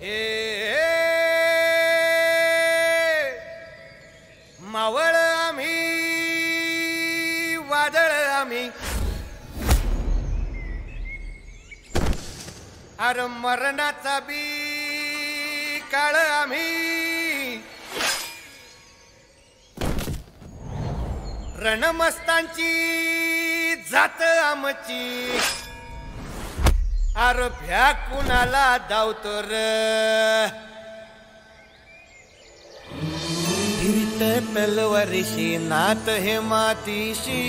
हे मावळ आम्ही वादळ आम्ही अरे मरणाचा बी काळ आम्ही रणमस्तांची जात आमची अरे भ्या कुणाला धावतो र तलवारीशी नात हे मातीशी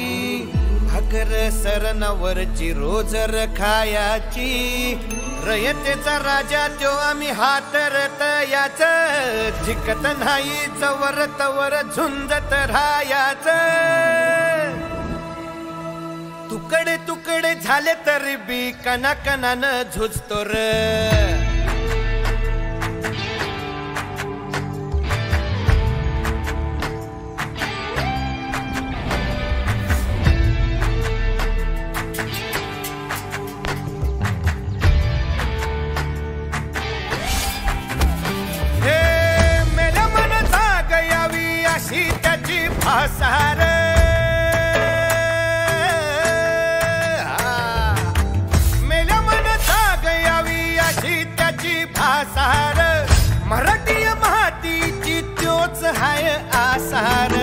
भाकर सरणावरची रोजर खायाची रयतेचा राजा त्यो आम्ही हातरत याच जिकत नाही चवर तवर झुंजत राहायाच तुकडे तुकडे झाले तरी बी कणाकणानं झुजतो र भासार मेल्या मनता गयावी अशी त्याची भासार मराठी मातीची त्योच हाय आसार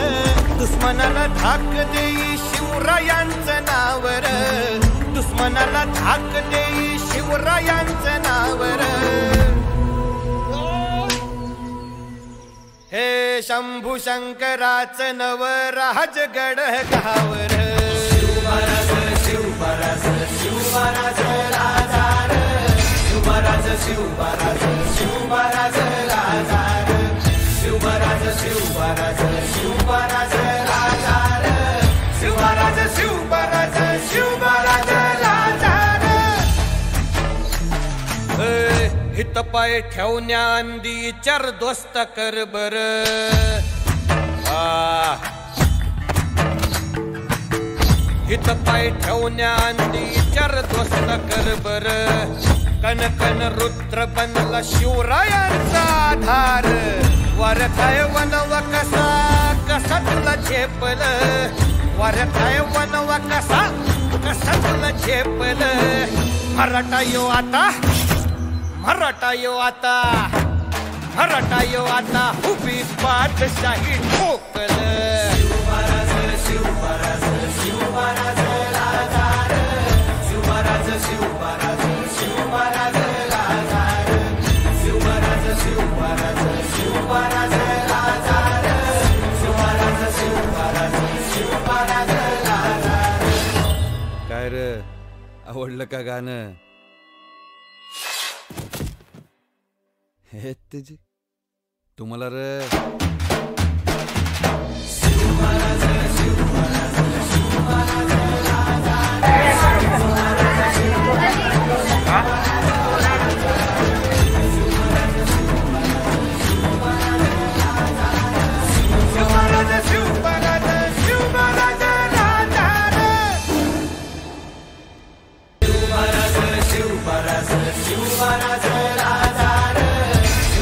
दुश्मनाला धाक देई शिवरायांचं नावर दुश्मनाला धाक देई शिवरायांचं नावर हे शंभू शंकराचं नव राजगड गावर शिवराज शिवराज शिवराज राजार शिवराज शिवराज शिवराज राजार शिवराज शिवराज शिवराज राजार शिवराज शिवराज शिवराज राजार हित पाय ठेवण्या अंदी चार दोस्त कर बर हित पाय ठेवण्या अंदी चार दोस्त कर बर कन कन रुद्र बनला शिवरायांचा आधार वरखाय वनवा कसा कसा तुला झेपल वरखाय वनवा कसा कसा तुला झेपल मराठा यो आता मराठा यो आता मराठा यो आता उभी पाठशाही ठोकल शिवराज शिवराज शिवराज राजार शिवराज शिवराज शिवराज राजार शिवराज शिवराज शिवराज राजार शिवराज शिवराज शिवराज राजार काय रे आवडलं का गाणं हे तुझी तुम्हाला रे शिवराज शिवराज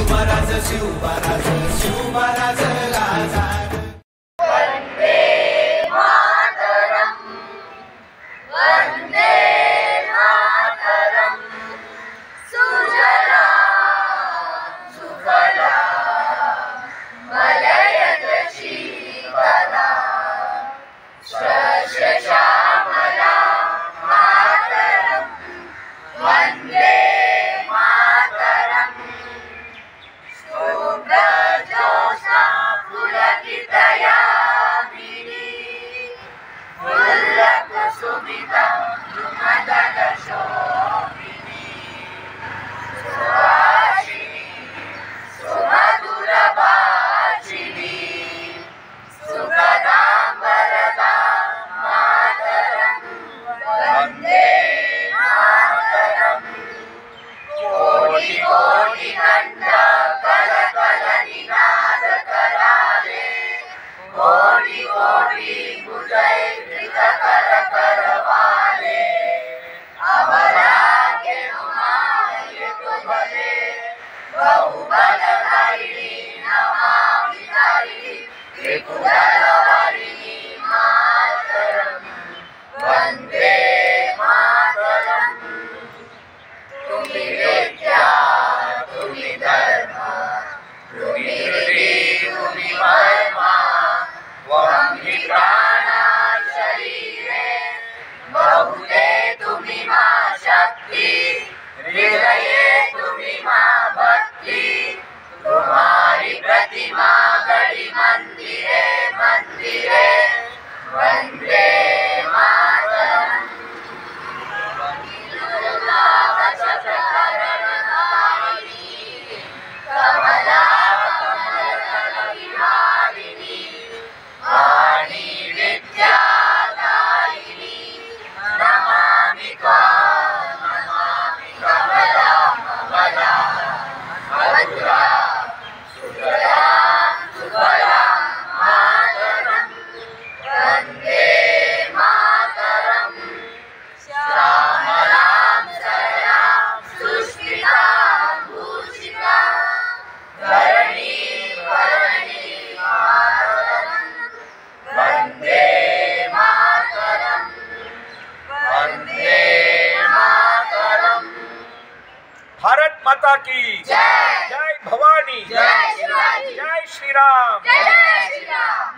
शिवराज शिवराज शिवराज राजार वंदे मातरम वंदे मातरम सुजला सुफला मलयज शीतला श्यामला मातरम वंदे मातरम कुडलवारिणी मातरम वंदे मातरम तुम्ही विद्या तुम्ही धर्म तुम्ही हृदय तुम्ही महिमा त्वं हि प्राणा शरीरे बहुते तुम्ही मा शक्ति हृदये तुम्ही मा भक्ति तुम्हारी प्रतिमा गढ़ी मंदिरे मंदिरे वंदे मातरम कमला कमलविहारिणी वाणी विद्यादायिनी नमामि त्वां नमामि कमला कमला मधुरा सुजला सुफला मातरम वंदे मातरम श्यामलां सरलां सुष्मितां भूषिता धरणी वरणी मातरम वंदे मातरम वंदे मातरम। भारत माता की जय जय भवानी जय शिवाजी जय श्री राम जय श्री राम।